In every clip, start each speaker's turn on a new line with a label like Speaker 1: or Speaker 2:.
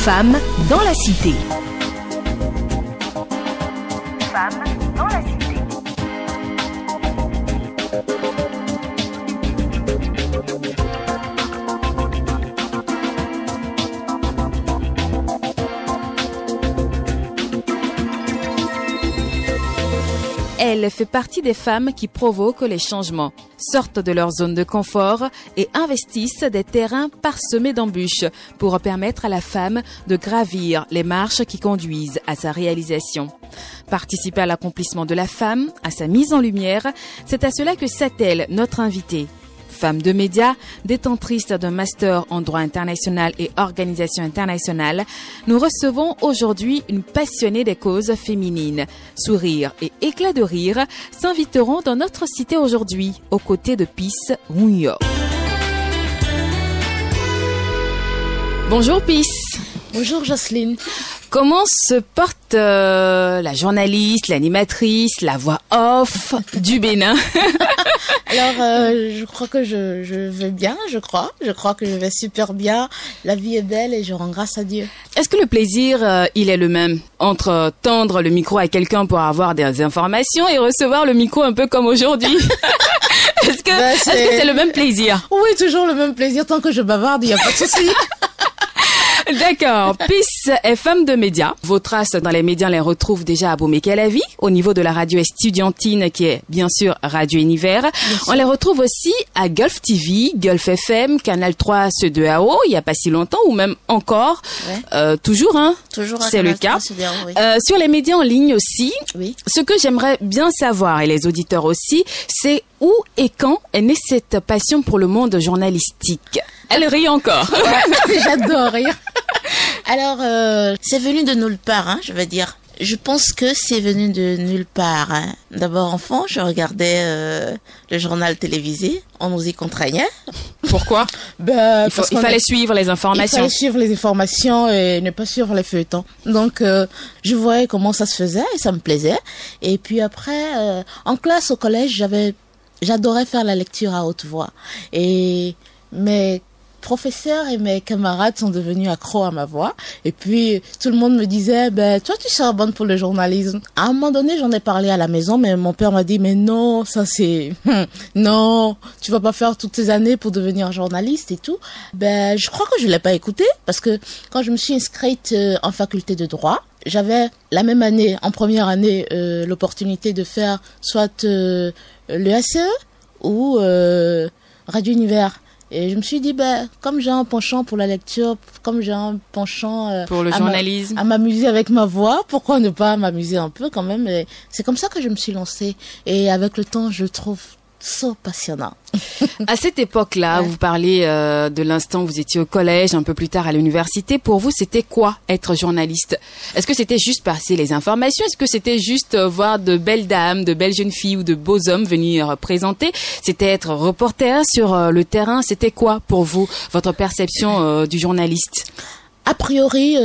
Speaker 1: Femmes dans la cité.
Speaker 2: Femmes dans la cité.
Speaker 3: Elle fait partie des femmes qui provoquent les changements, sortent de leur zone de confort et investissent des terrains parsemés d'embûches pour permettre à la femme de gravir les marches qui conduisent à sa réalisation. Participer à l'accomplissement de la femme, à sa mise en lumière, c'est à cela que s'attelle notre invitée. Femme de médias, détentrice d'un master en droit international et organisation internationale, nous recevons aujourd'hui une passionnée des causes féminines. Sourire et éclat de rire s'inviteront dans notre cité aujourd'hui, aux côtés de Peace New. Bonjour Peace.
Speaker 4: Bonjour Jocelyne.
Speaker 3: Comment se porte la journaliste, l'animatrice, la voix off du Bénin?
Speaker 4: Alors, je crois que je vais bien, je crois que je vais super bien. La vie est belle et je rends grâce à Dieu.
Speaker 3: Est-ce que le plaisir, il est le même entre tendre le micro à quelqu'un pour avoir des informations et recevoir le micro un peu comme aujourd'hui? Est-ce que c'est le même plaisir?
Speaker 4: Oui, toujours le même plaisir. Tant que je bavarde, il n'y a pas de souci.
Speaker 3: D'accord. Peace est femme de médias. Vos traces dans les médias les retrouvent déjà à Boumé-Calavi, au niveau de la radio estudiantine qui est bien sûr Radio Univers. On les retrouve aussi à Gulf TV, Gulf FM, Canal 3, ceux de AO, il n'y a pas si longtemps, ou même encore. Ouais. Toujours, hein.
Speaker 4: Toujours.
Speaker 3: C'est le cas.
Speaker 4: Oui.
Speaker 3: Sur les médias en ligne aussi.
Speaker 4: Oui.
Speaker 3: Ce que j'aimerais bien savoir, et les auditeurs aussi, c'est où et quand est née cette passion pour le monde journalistique? Elle rit encore.
Speaker 4: Ouais, j'adore rire. Alors, c'est venu de nulle part, hein, je veux dire. Je pense que c'est venu de nulle part. Hein. D'abord, enfant, je regardais le journal télévisé. On nous y contraignait.
Speaker 3: Pourquoi?
Speaker 4: Il
Speaker 3: fallait suivre les informations.
Speaker 4: Il fallait suivre les informations et ne pas suivre les feuilletons. Donc, je voyais comment ça se faisait et ça me plaisait. Et puis après, en classe, au collège, j'adorais faire la lecture à haute voix. Et mes professeurs et mes camarades sont devenus accros à ma voix. Et puis, tout le monde me disait, toi, tu seras bonne pour le journalisme. À un moment donné, j'en ai parlé à la maison, mais mon père m'a dit, mais non, ça c'est, non, tu vas pas faire toutes ces années pour devenir journaliste et tout. Je crois que je l'ai pas écouté parce que quand je me suis inscrite en faculté de droit, j'avais la même année, en première année, l'opportunité de faire soit l'EACE ou Radio Univers. Et je me suis dit, comme j'ai un penchant pour la lecture, comme j'ai un penchant
Speaker 3: pour le journalisme,
Speaker 4: à m'amuser avec ma voix, pourquoi ne pas m'amuser un peu quand même? Et c'est comme ça que je me suis lancée. Et avec le temps, je trouve ça passionnant.
Speaker 3: À cette époque-là, vous parlez de l'instant où vous étiez au collège, un peu plus tard à l'université. Pour vous, c'était quoi être journaliste? Est-ce que c'était juste passer les informations? Est-ce que c'était juste voir de belles dames, de belles jeunes filles ou de beaux hommes venir présenter? C'était être reporter sur le terrain? C'était quoi pour vous, votre perception du journaliste?
Speaker 4: A priori,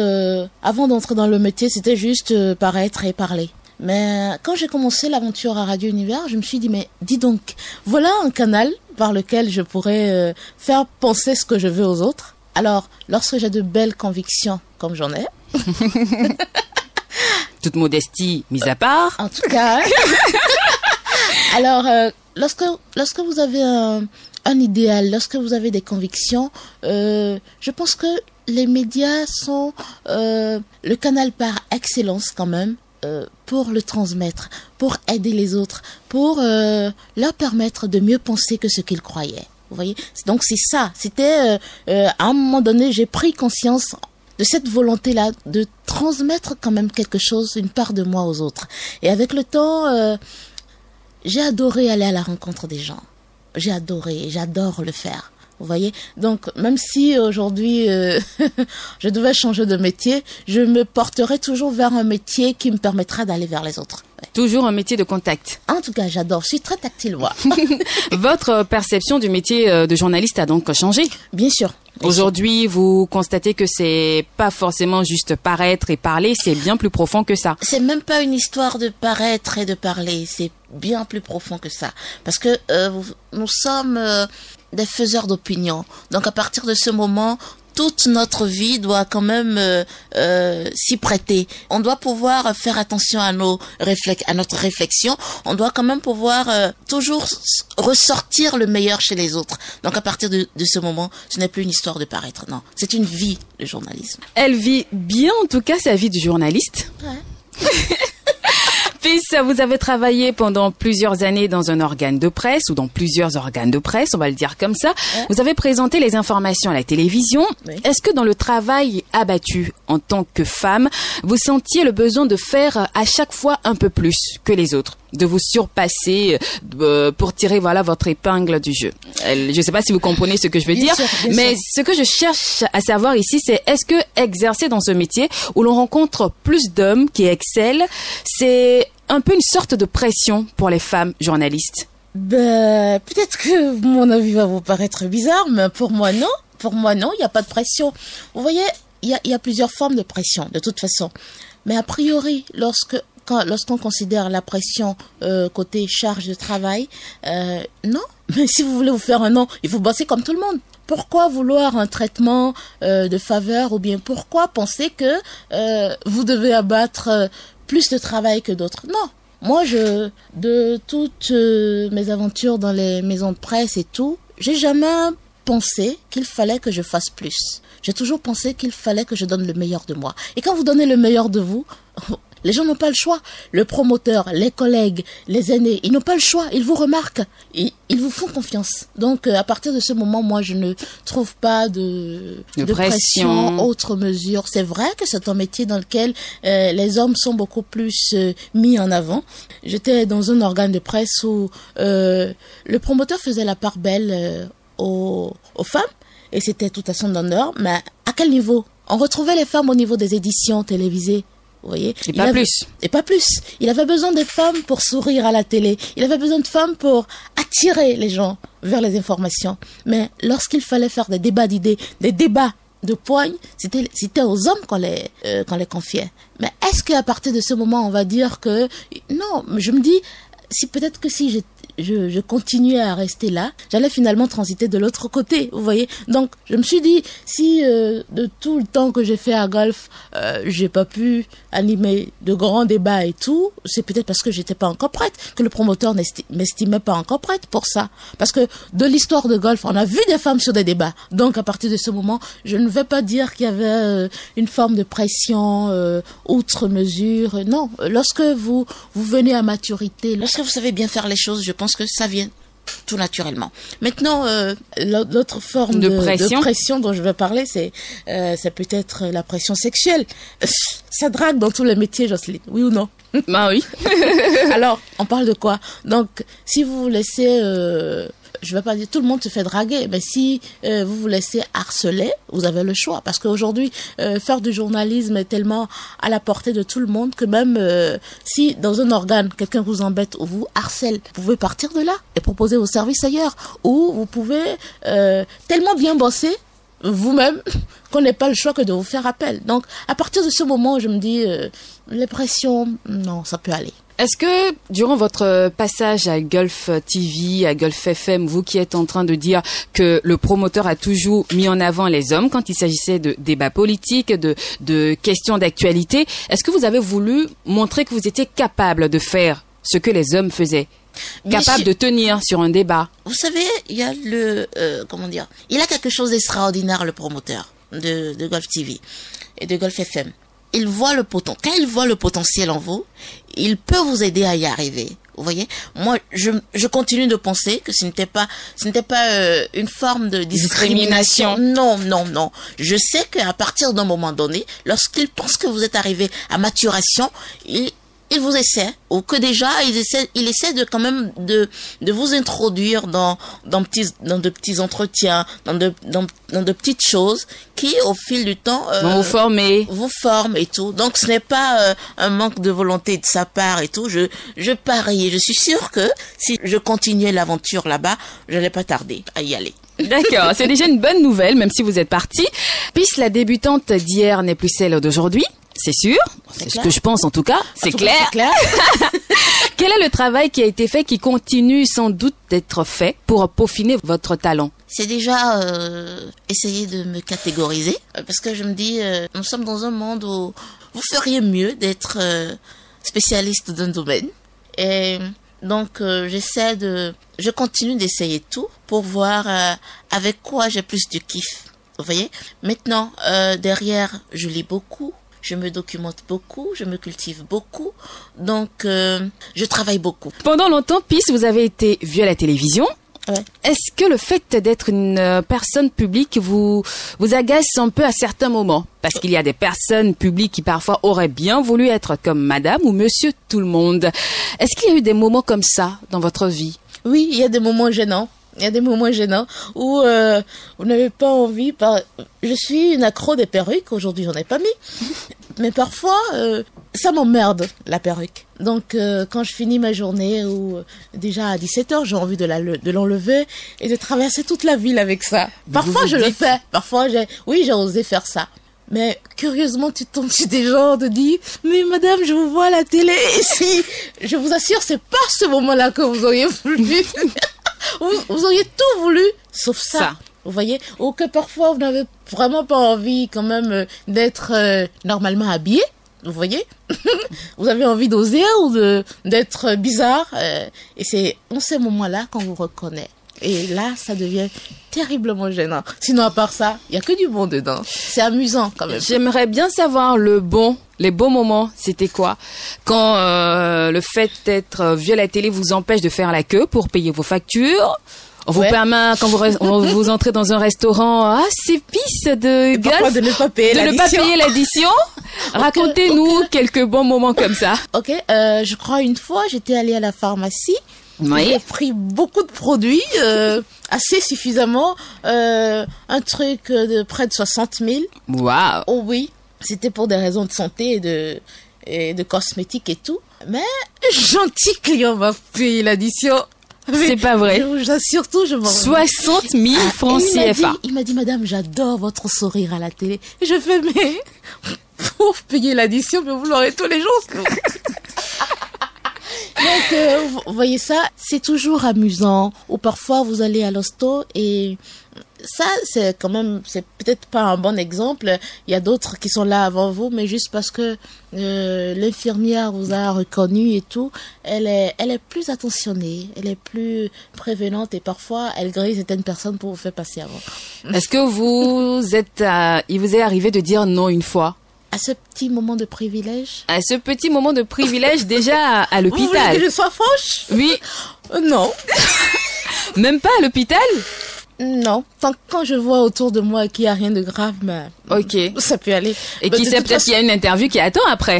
Speaker 4: avant d'entrer dans le métier, c'était juste paraître et parler. Mais quand j'ai commencé l'aventure à Radio Univers, je me suis dit, mais dis donc, voilà un canal par lequel je pourrais faire penser ce que je veux aux autres. Alors, lorsque j'ai de belles convictions, comme j'en ai...
Speaker 3: Toute modestie mise à part.
Speaker 4: En tout cas. Alors, lorsque vous avez un idéal, lorsque vous avez des convictions, je pense que les médias sont le canal par excellence quand même. Pour le transmettre, pour aider les autres, pour leur permettre de mieux penser que ce qu'ils croyaient. Vous voyez? Donc c'est ça. C'était à un moment donné, j'ai pris conscience de cette volonté-là de transmettre quand même quelque chose, une part de moi aux autres. Et avec le temps, j'ai adoré aller à la rencontre des gens. J'ai adoré et j'adore le faire. Vous voyez? Donc, même si aujourd'hui, je devais changer de métier, je me porterai toujours vers un métier qui me permettra d'aller vers les autres. Ouais.
Speaker 3: Toujours un métier de contact.
Speaker 4: En tout cas, j'adore. Je suis très tactile, moi.
Speaker 3: Votre perception du métier de journaliste a donc changé?
Speaker 4: Bien sûr.
Speaker 3: Aujourd'hui, vous constatez que c'est pas forcément juste paraître et parler, c'est bien plus profond que ça.
Speaker 4: C'est même pas une histoire de paraître et de parler, c'est bien plus profond que ça. Parce que nous sommes des faiseurs d'opinion. Donc à partir de ce moment, toute notre vie doit quand même s'y prêter. On doit pouvoir faire attention à notre réflexion. On doit quand même pouvoir toujours ressortir le meilleur chez les autres. Donc à partir de ce moment, ce n'est plus une histoire de paraître, non. C'est une vie, le journalisme.
Speaker 3: Elle vit bien, en tout cas, sa vie de journaliste.
Speaker 4: Ouais.
Speaker 3: Peace, vous avez travaillé pendant plusieurs années dans un organe de presse ou dans plusieurs organes de presse, on va le dire comme ça.
Speaker 4: Ouais.
Speaker 3: Vous avez présenté les informations à la télévision.
Speaker 4: Oui.
Speaker 3: Est-ce que dans le travail abattu en tant que femme, vous sentiez le besoin de faire à chaque fois un peu plus que les autres, de vous surpasser pour tirer votre épingle du jeu? Je ne sais pas si vous comprenez ce que je veux
Speaker 4: Bien
Speaker 3: dire,
Speaker 4: sûr, bien
Speaker 3: mais
Speaker 4: sûr.
Speaker 3: ce que je cherche à savoir ici, c'est est-ce que exercer dans ce métier où l'on rencontre plus d'hommes qui excellent, c'est un peu une sorte de pression pour les femmes journalistes?
Speaker 4: Peut-être que mon avis va vous paraître bizarre, mais pour moi non. Pour moi non, il n'y a pas de pression. Vous voyez, il y a plusieurs formes de pression, de toute façon. Mais a priori, lorsqu'on considère la pression côté charge de travail, non. Mais si vous voulez vous faire un nom, il faut bosser comme tout le monde. Pourquoi vouloir un traitement de faveur, ou bien pourquoi penser que vous devez abattre plus de travail que d'autres? Non. Moi, de toutes mes aventures dans les maisons de presse et tout, j'ai jamais pensé qu'il fallait que je fasse plus. J'ai toujours pensé qu'il fallait que je donne le meilleur de moi. Et quand vous donnez le meilleur de vous, les gens n'ont pas le choix. Le promoteur, les collègues, les aînés, ils n'ont pas le choix. Ils vous remarquent. Ils vous font confiance. Donc, à partir de ce moment, moi, je ne trouve pas de pression, autre mesure. C'est vrai que c'est un métier dans lequel les hommes sont beaucoup plus mis en avant. J'étais dans un organe de presse où le promoteur faisait la part belle aux femmes. Et c'était tout à son honneur. Mais à quel niveau? On retrouvait les femmes au niveau des éditions télévisées. Vous voyez?
Speaker 3: Et pas plus.
Speaker 4: Et pas plus. Il avait besoin de femmes pour sourire à la télé. Il avait besoin de femmes pour attirer les gens vers les informations. Mais lorsqu'il fallait faire des débats d'idées, des débats de poigne, c'était aux hommes qu'on les confiait. Mais est-ce qu'à partir de ce moment, on va dire que... Non, je me dis, peut-être que si je continuais à rester là, j'allais finalement transiter de l'autre côté, vous voyez. Donc, je me suis dit, si de tout le temps que j'ai fait à Golf, j'ai pas pu animer de grands débats et tout, c'est peut-être parce que j'étais pas encore prête, que le promoteur m'estimait pas encore prête pour ça. Parce que de l'histoire de Golf, on a vu des femmes sur des débats. Donc, à partir de ce moment, je ne vais pas dire qu'il y avait une forme de pression outre mesure. Non, lorsque vous venez à maturité, lorsque vous savez bien faire les choses, je pense que ça vient tout naturellement. Maintenant, l'autre forme de pression dont je vais parler, c'est peut-être la pression sexuelle. Ça drague dans tous les métiers, Jocelyne, oui ou non?
Speaker 3: Bah oui.
Speaker 4: Alors, on parle de quoi? Donc, si vous vous laissez... je vais pas dire tout le monde se fait draguer, mais si vous vous laissez harceler, vous avez le choix. Parce qu'aujourd'hui, faire du journalisme est tellement à la portée de tout le monde que même si dans un organe, quelqu'un vous embête ou vous harcèle, vous pouvez partir de là et proposer vos services ailleurs. Ou vous pouvez tellement bien bosser vous-même qu'on n'ait pas le choix que de vous faire appel. Donc, à partir de ce moment, je me dis, les pressions, non, ça peut aller.
Speaker 3: Est-ce que durant votre passage à Golf TV, à Golf FM, vous qui êtes en train de dire que le promoteur a toujours mis en avant les hommes quand il s'agissait de débats politiques, de questions d'actualité, est-ce que vous avez voulu montrer que vous étiez capable de faire ce que les hommes faisaient? Capable de tenir sur un débat?
Speaker 4: Vous savez, il y a il a quelque chose d'extraordinaire, le promoteur de Golf TV et de Golf FM. Quand il voit le potentiel en vous, il peut vous aider à y arriver. Vous voyez, moi, je continue de penser que ce n'était pas une forme de discrimination. Non. Je sais qu'à partir d'un moment donné, lorsqu'il pense que vous êtes arrivé à maturation, il vous essaie, ou que déjà il essaie de quand même de vous introduire dans de petits entretiens, dans de petites choses qui au fil du temps
Speaker 3: vont vous forment
Speaker 4: et tout. Donc ce n'est pas un manque de volonté de sa part et tout. Je parie, je suis sûre que si je continuais l'aventure là-bas, je n'allais pas tarder à y aller.
Speaker 3: D'accord, c'est déjà une bonne nouvelle, même si vous êtes parti. Puisque la débutante d'hier n'est plus celle d'aujourd'hui. C'est sûr, c'est ce que je pense en tout cas, c'est clair. Quel est le travail qui a été fait, qui continue sans doute d'être fait pour peaufiner votre talent?
Speaker 4: c'est déjà essayer de me catégoriser. Parce que je me dis, nous sommes dans un monde où vous feriez mieux d'être spécialiste d'un domaine. Et donc, je continue d'essayer tout pour voir avec quoi j'ai plus de kiff. Vous voyez? Maintenant, derrière, je lis beaucoup. Je me documente beaucoup, je me cultive beaucoup, donc je travaille beaucoup.
Speaker 3: Pendant longtemps, Peace, vous avez été vue à la télévision.
Speaker 4: Ouais.
Speaker 3: Est-ce que le fait d'être une personne publique vous agace un peu à certains moments? Parce qu'il y a des personnes publiques qui parfois auraient bien voulu être comme madame ou monsieur tout le monde. Est-ce qu'il y a eu des moments comme ça dans votre vie?
Speaker 4: Oui, il y a des moments gênants. Il y a des moments gênants où vous n'avez pas envie. Je suis une accro des perruques. Aujourd'hui, j'en ai pas mis. Mais parfois, ça m'emmerde, la perruque. Donc, quand je finis ma journée, ou déjà à 17h, j'ai envie de l'enlever et de traverser toute la ville avec ça. Parfois, je le fais. Parfois, j'ai osé faire ça. Mais curieusement, tu tombes sur des gens te disent « Mais madame, je vous vois à la télé. » Et si, je vous assure, c'est pas ce moment-là que vous auriez voulu. Vous auriez tout voulu, sauf ça. Vous voyez? Ou que parfois, vous n'avez vraiment pas envie quand même d'être normalement habillé. Vous voyez? Vous avez envie d'oser ou d'être bizarre. Et c'est en ces moments-là qu'on vous reconnaît. Et là, ça devient terriblement gênant. Sinon, à part ça, il y a que du bon dedans. C'est amusant quand même.
Speaker 3: J'aimerais bien savoir les bons moments, c'était quoi? Quand le fait d'être vu à la télé vous empêche de faire la queue pour payer vos factures. On vous permet, quand vous entrez dans un restaurant, c'est pisse de golf,
Speaker 4: de ne pas payer l'addition.
Speaker 3: Racontez-nous quelques bons moments comme ça.
Speaker 4: Ok, je crois une fois, j'étais allée à la pharmacie. Oui. J'ai pris beaucoup de produits, assez suffisamment, un truc de près de 60 000.
Speaker 3: Waouh.
Speaker 4: Oh oui, c'était pour des raisons de santé et de cosmétiques et tout. Mais gentil client m'a payé l'addition.
Speaker 3: C'est pas vrai.
Speaker 4: Surtout, je m'en
Speaker 3: 60 000 francs CFA.
Speaker 4: Il m'a dit, madame, j'adore votre sourire à la télé. Et je fais, mais pour payer l'addition, mais vous l'aurez tous les jours. Donc, vous voyez ça, c'est toujours amusant. Ou parfois, vous allez à l'hosto et ça, c'est quand même, c'est peut-être pas un bon exemple. Il y a d'autres qui sont là avant vous, mais juste parce que l'infirmière vous a reconnu et tout, elle est plus attentionnée, elle est plus prévenante et parfois, elle grille certaines personnes pour vous faire passer avant.
Speaker 3: Est-ce que il vous est arrivé de dire non une fois?
Speaker 4: À ce petit moment de privilège?
Speaker 3: À ce petit moment de privilège déjà à l'hôpital.
Speaker 4: Vous voulez que je sois franche?
Speaker 3: Oui.
Speaker 4: Non.
Speaker 3: Même pas à l'hôpital?
Speaker 4: Non. Quand je vois autour de moi qu'il n'y a rien de grave, mais
Speaker 3: ok,
Speaker 4: ça peut aller.
Speaker 3: Et qui sait, peut-être qu'il y a une interview qui attend après.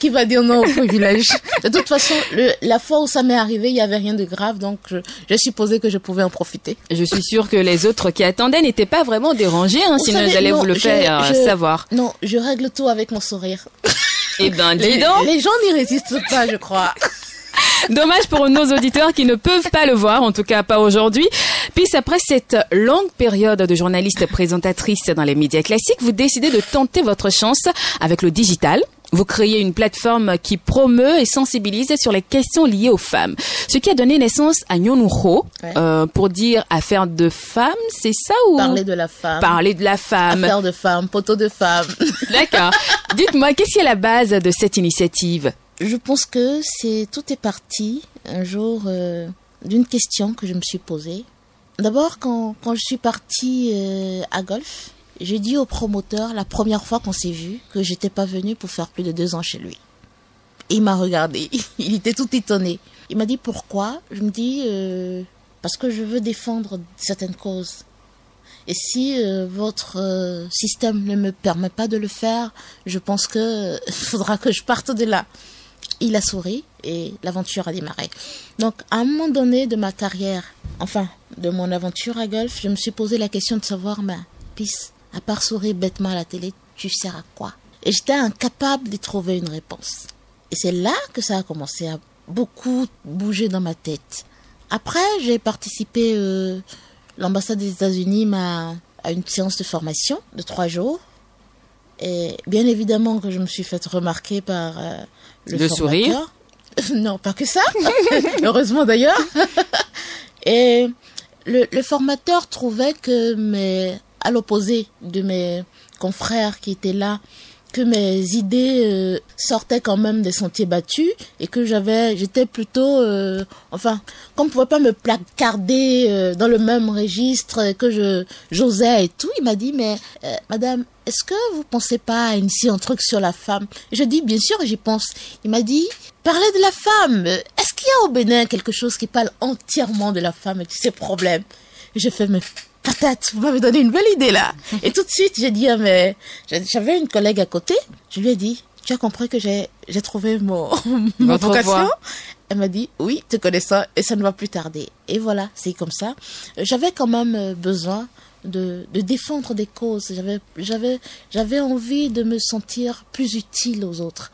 Speaker 4: Qui va dire non au privilège. De toute façon, la fois où ça m'est arrivé, il n'y avait rien de grave, donc je supposais que je pouvais en profiter.
Speaker 3: Je suis sûre que les autres qui attendaient n'étaient pas vraiment dérangés, sinon j'allais vous le faire savoir.
Speaker 4: Non, je règle tout avec mon sourire.
Speaker 3: Eh ben, dis donc.
Speaker 4: Les gens n'y résistent pas, je crois.
Speaker 3: Dommage pour nos auditeurs qui ne peuvent pas le voir, en tout cas pas aujourd'hui. Puis après cette longue période de journaliste présentatrice dans les médias classiques, vous décidez de tenter votre chance avec le digital. Vous créez une plateforme qui promeut et sensibilise sur les questions liées aux femmes. Ce qui a donné naissance à Nyonuro, pour dire affaire de femme, c'est ça ou?
Speaker 4: Parler de la femme.
Speaker 3: Parler de la femme.
Speaker 4: Affaire de femme, poteau de femme.
Speaker 3: D'accord. Dites-moi, qu'est-ce qui est la base de cette initiative?
Speaker 4: Je pense que tout est parti un jour d'une question que je me suis posée. D'abord, quand je suis partie à Golf, j'ai dit au promoteur, la première fois qu'on s'est vu, que j'étais pas venue pour faire plus de 2 ans chez lui. Et il m'a regardé, il était tout étonné. Il m'a dit pourquoi? Je me dis, parce que je veux défendre certaines causes. Et si votre système ne me permet pas de le faire, je pense que faudra que je parte de là. Il a souri et l'aventure a démarré. Donc, à un moment donné de ma carrière, enfin, de mon aventure à Golf, je me suis posé la question de savoir, Peace, à part sourire bêtement à la télé, tu sers à quoi? Et j'étais incapable de trouver une réponse. Et c'est là que ça a commencé à beaucoup bouger dans ma tête. Après, j'ai participé, l'ambassade des États-Unis à une séance de formation de 3 jours. Et bien évidemment que je me suis fait remarquer par le
Speaker 3: sourire.
Speaker 4: Non, pas que ça. Heureusement d'ailleurs. Et le formateur trouvait que à l'opposé de mes confrères qui étaient là, que mes idées sortaient quand même des sentiers battus et que j'étais plutôt, qu'on ne pouvait pas me placarder dans le même registre que j'osais et tout. Il m'a dit, mais madame, est-ce que vous pensez pas à initier un truc sur la femme? Je dis, bien sûr, j'y pense. Il m'a dit, parlez de la femme. Est-ce qu'il y a au Bénin quelque chose qui parle entièrement de la femme et de ses problèmes? J'ai fait, mais patate, vous m'avez donné une belle idée là. Et tout de suite, j'ai dit, mais j'avais une collègue à côté. Je lui ai dit, tu as compris que j'ai trouvé ma vocation? Voix. Elle m'a dit, oui, tu connais ça et ça ne va plus tarder. Et voilà, c'est comme ça. J'avais quand même besoin de défendre des causes. J'avais envie de me sentir plus utile aux autres.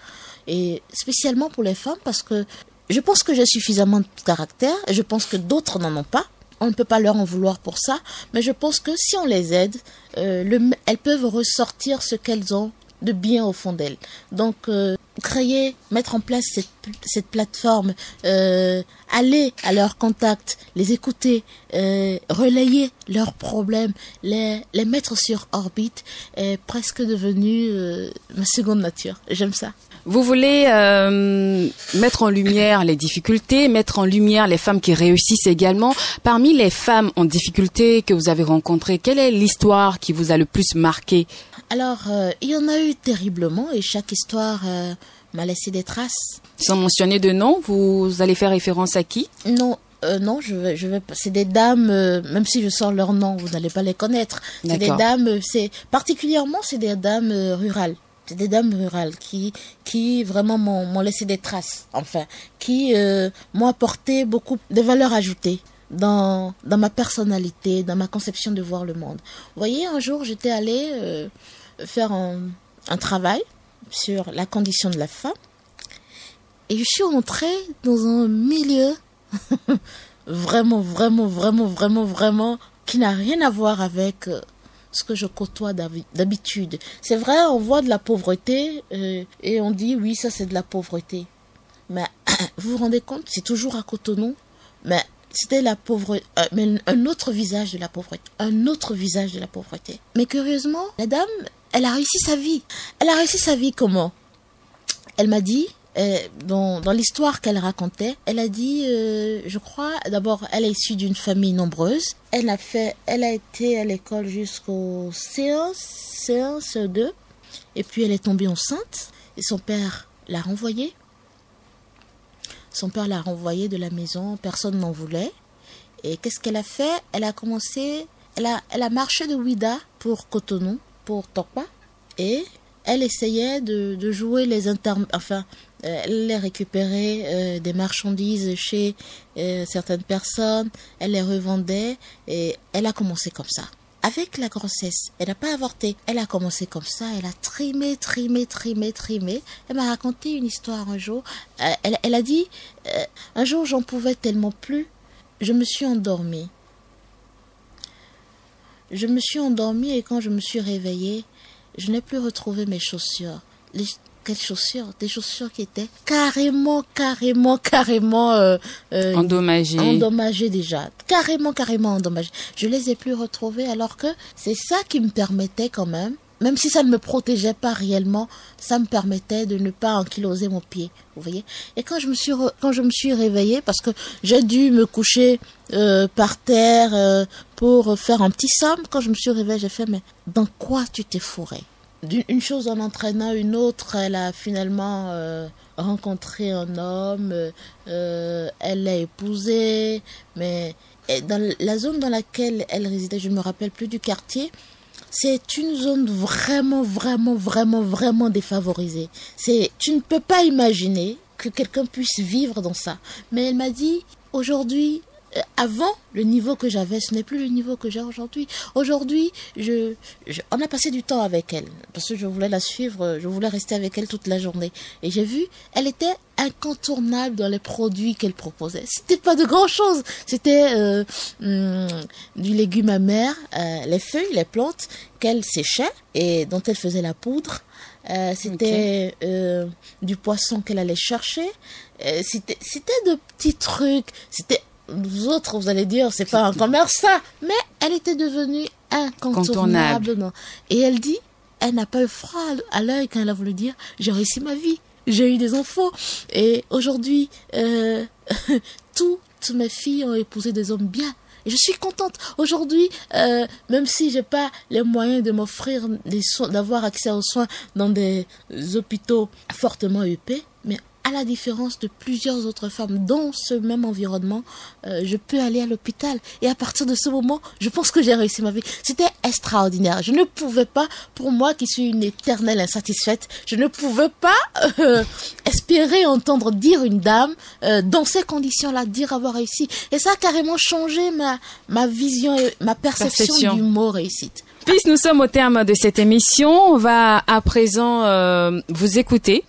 Speaker 4: Et spécialement pour les femmes parce que je pense que j'ai suffisamment de caractère et je pense que d'autres n'en ont pas. On ne peut pas leur en vouloir pour ça, mais je pense que si on les aide, elles peuvent ressortir ce qu'elles ont de bien au fond d'elles. Donc, mettre en place cette plateforme, aller à leur contact, les écouter, relayer leurs problèmes, les mettre sur orbite, est presque devenu ma seconde nature. J'aime ça.
Speaker 3: Vous voulez mettre en lumière les difficultés, mettre en lumière les femmes qui réussissent également. Parmi les femmes en difficulté que vous avez rencontrées, quelle est l'histoire qui vous a le plus marqué?
Speaker 4: Alors, il y en a eu terriblement et chaque histoire m'a laissé des traces.
Speaker 3: Sans mentionner de nom, vous allez faire référence à qui?
Speaker 4: Non. Non, je vais pas. C'est des dames, même si je sors leur nom, vous n'allez pas les connaître. C'est des dames, c'est des dames rurales. C'est des dames rurales qui vraiment m'ont laissé des traces, enfin, qui m'ont apporté beaucoup de valeur ajoutée dans ma personnalité, dans ma conception de voir le monde. Vous voyez, un jour, j'étais allée faire un travail sur la condition de la femme et je suis rentrée dans un milieu vraiment qui n'a rien à voir avec ce que je côtoie d'habitude. C'est vrai, on voit de la pauvreté et on dit oui, ça c'est de la pauvreté. Mais vous vous rendez compte, c'est toujours à Cotonou, mais c'était la pauvreté, mais un autre visage de la pauvreté, un autre visage de la pauvreté. Mais curieusement, la dame, elle a réussi sa vie. Elle a réussi sa vie comment? Elle m'a dit, dans l'histoire qu'elle racontait, elle a dit, je crois, d'abord, elle est issue d'une famille nombreuse. Elle a été à l'école jusqu'au C1, CE2, et puis elle est tombée enceinte, et son père l'a renvoyée. Son père l'a renvoyée de la maison, personne n'en voulait. Et qu'est-ce qu'elle a fait? Elle a marché de Ouida pour Cotonou, pour Tokpa, et elle essayait de jouer elle récupérait des marchandises chez certaines personnes, elle les revendait et elle a commencé comme ça. Avec la grossesse, elle n'a pas avorté, elle a commencé comme ça, elle a trimé. Elle m'a raconté une histoire un jour, elle a dit, un jour j'en pouvais tellement plus, je me suis endormie. Et quand je me suis réveillée, je n'ai plus retrouvé mes chaussures. Quelles chaussures? Des chaussures qui étaient carrément endommagées déjà. Carrément endommagées. Je les ai plus retrouvées alors que c'est ça qui me permettait quand même si ça ne me protégeait pas réellement, ça me permettait de ne pas ankyloser mon pied. Vous voyez? Et quand je me suis réveillée, parce que j'ai dû me coucher par terre pour faire un petit somme, quand je me suis réveillée, j'ai fait, mais dans quoi tu t'es fourrée? Une chose en entraînant une autre, elle a finalement rencontré un homme, elle l'a épousé, mais dans la zone dans laquelle elle résidait, je ne me rappelle plus du quartier, c'est une zone vraiment défavorisée. Tu ne peux pas imaginer que quelqu'un puisse vivre dans ça. Mais elle m'a dit, aujourd'hui, avant, le niveau que j'avais, ce n'est plus le niveau que j'ai aujourd'hui. Aujourd'hui, on a passé du temps avec elle, parce que je voulais la suivre, je voulais rester avec elle toute la journée. Et j'ai vu, elle était incontournable dans les produits qu'elle proposait. C'était pas de grand chose. C'était du légume amer, les feuilles, les plantes qu'elle séchait et dont elle faisait la poudre. C'était du poisson qu'elle allait chercher. C'était de petits trucs. C'était vous autres, vous allez dire, c'est pas un commerce ça. Mais elle était devenue incontournable. Non. Et elle dit, elle n'a pas le froid à l'œil quand elle a voulu dire, j'ai réussi ma vie, j'ai eu des enfants. Et aujourd'hui, toutes mes filles ont épousé des hommes bien. Et je suis contente. Aujourd'hui, même si j'ai pas les moyens de m'offrir des soins, d'avoir accès aux soins dans des hôpitaux fortement huppés, mais à la différence de plusieurs autres femmes dans ce même environnement, je peux aller à l'hôpital. Et à partir de ce moment, je pense que j'ai réussi ma vie. C'était extraordinaire. Je ne pouvais pas, pour moi qui suis une éternelle insatisfaite, je ne pouvais pas espérer entendre dire une dame dans ces conditions-là, dire avoir réussi. Et ça a carrément changé ma vision et ma perception du mot réussite.
Speaker 3: Puisque nous sommes au terme de cette émission, on va à présent vous écouter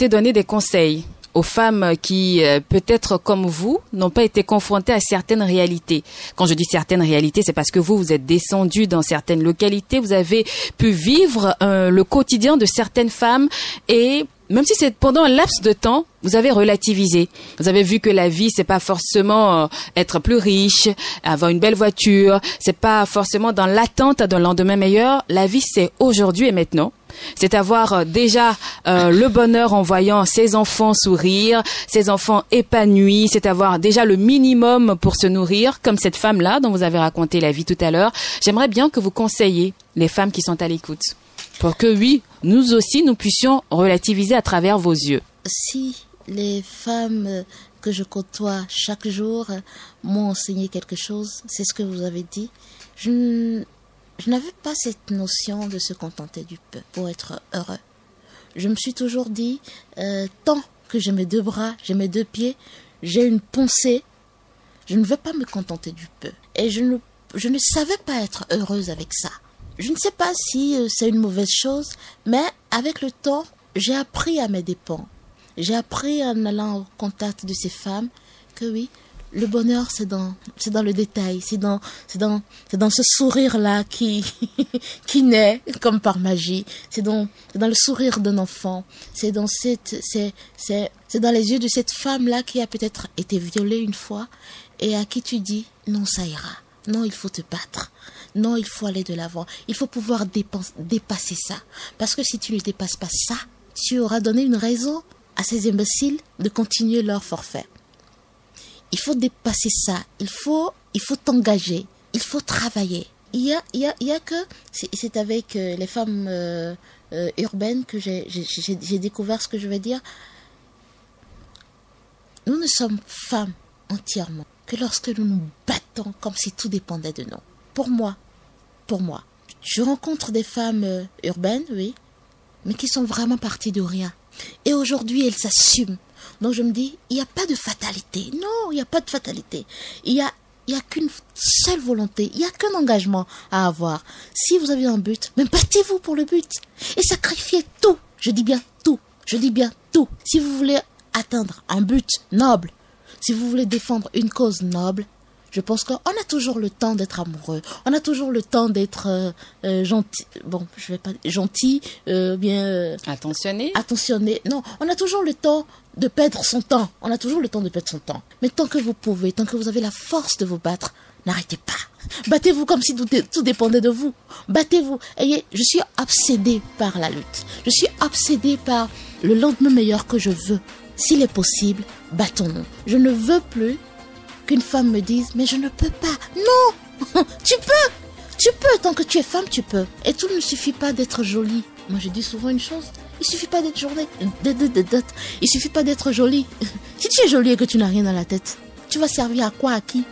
Speaker 3: donner des conseils aux femmes qui, peut-être comme vous, n'ont pas été confrontées à certaines réalités. Quand je dis certaines réalités, c'est parce que vous êtes descendu dans certaines localités, vous avez pu vivre le quotidien de certaines femmes et même si c'est pendant un laps de temps, vous avez relativisé. Vous avez vu que la vie, c'est pas forcément être plus riche, avoir une belle voiture, c'est pas forcément dans l'attente d'un lendemain meilleur. La vie, c'est aujourd'hui et maintenant. C'est avoir déjà le bonheur en voyant ses enfants sourire, ses enfants épanouis, c'est avoir déjà le minimum pour se nourrir, comme cette femme-là dont vous avez raconté la vie tout à l'heure. J'aimerais bien que vous conseilliez les femmes qui sont à l'écoute, pour que oui, nous aussi, nous puissions relativiser à travers vos yeux.
Speaker 4: Si les femmes que je côtoie chaque jour m'ont enseigné quelque chose, c'est ce que vous avez dit, je n'avais pas cette notion de se contenter du peu pour être heureux. Je me suis toujours dit, tant que j'ai mes deux bras, j'ai mes deux pieds, j'ai une pensée, je ne veux pas me contenter du peu. Et je ne savais pas être heureuse avec ça. Je ne sais pas si c'est une mauvaise chose, mais avec le temps, j'ai appris à mes dépens. J'ai appris en allant au contact de ces femmes que oui, le bonheur c'est dans le détail, c'est dans ce sourire-là qui naît comme par magie, c'est dans le sourire d'un enfant, c'est dans les yeux de cette femme-là qui a peut-être été violée une fois et à qui tu dis non, ça ira. Non, il faut te battre. Non, il faut aller de l'avant. Il faut pouvoir dépasser ça. Parce que si tu ne dépasses pas ça, tu auras donné une raison à ces imbéciles de continuer leur forfait. Il faut dépasser ça. Il faut t'engager. Il faut travailler. Il y a que... C'est avec les femmes urbaines que j'ai découvert ce que je vais dire. Nous ne sommes femmes entièrement que lorsque nous nous battons comme si tout dépendait de nous. Pour moi, je rencontre des femmes urbaines, oui, mais qui sont vraiment parties de rien. Et aujourd'hui, elles s'assument. Donc je me dis, il n'y a pas de fatalité. Non, il n'y a pas de fatalité. Il y a qu'une seule volonté, il n'y a qu'un engagement à avoir. Si vous avez un but, même battez-vous pour le but. Et sacrifiez tout. Je dis bien tout. Si vous voulez atteindre un but noble, si vous voulez défendre une cause noble, je pense qu'on a toujours le temps d'être amoureux. On a toujours le temps d'être gentil. Bon, je vais pas gentil, bien attentionné. Non, on a toujours le temps de perdre son temps. Mais tant que vous pouvez, tant que vous avez la force de vous battre, n'arrêtez pas. Battez-vous comme si tout dépendait de vous. Battez-vous. Je suis obsédée par la lutte. Je suis obsédée par le lendemain meilleur que je veux. S'il est possible, battons-nous. Je ne veux plus qu'une femme me dise « Mais je ne peux pas ». Non, tu peux, tant que tu es femme, tu peux. Et tout ne suffit pas d'être jolie. Moi, je dis souvent une chose, il suffit pas d'être jolie. Il suffit pas d'être jolie. Si tu es jolie et que tu n'as rien dans la tête, tu vas servir à quoi, à qui?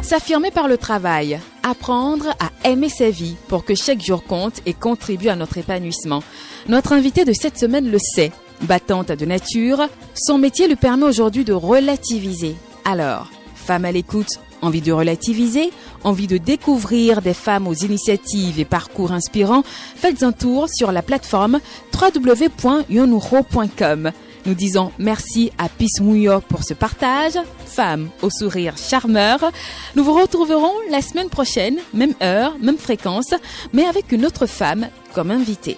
Speaker 3: S'affirmer par le travail, apprendre à aimer sa vie pour que chaque jour compte et contribue à notre épanouissement. Notre invité de cette semaine le sait. Battante de nature, son métier lui permet aujourd'hui de relativiser. Alors, femme à l'écoute, envie de relativiser, envie de découvrir des femmes aux initiatives et parcours inspirants, faites un tour sur la plateforme www.yonuro.com. Nous disons merci à Peace Mouyo pour ce partage, femme au sourire charmeur. Nous vous retrouverons la semaine prochaine, même heure, même fréquence, mais avec une autre femme comme invitée.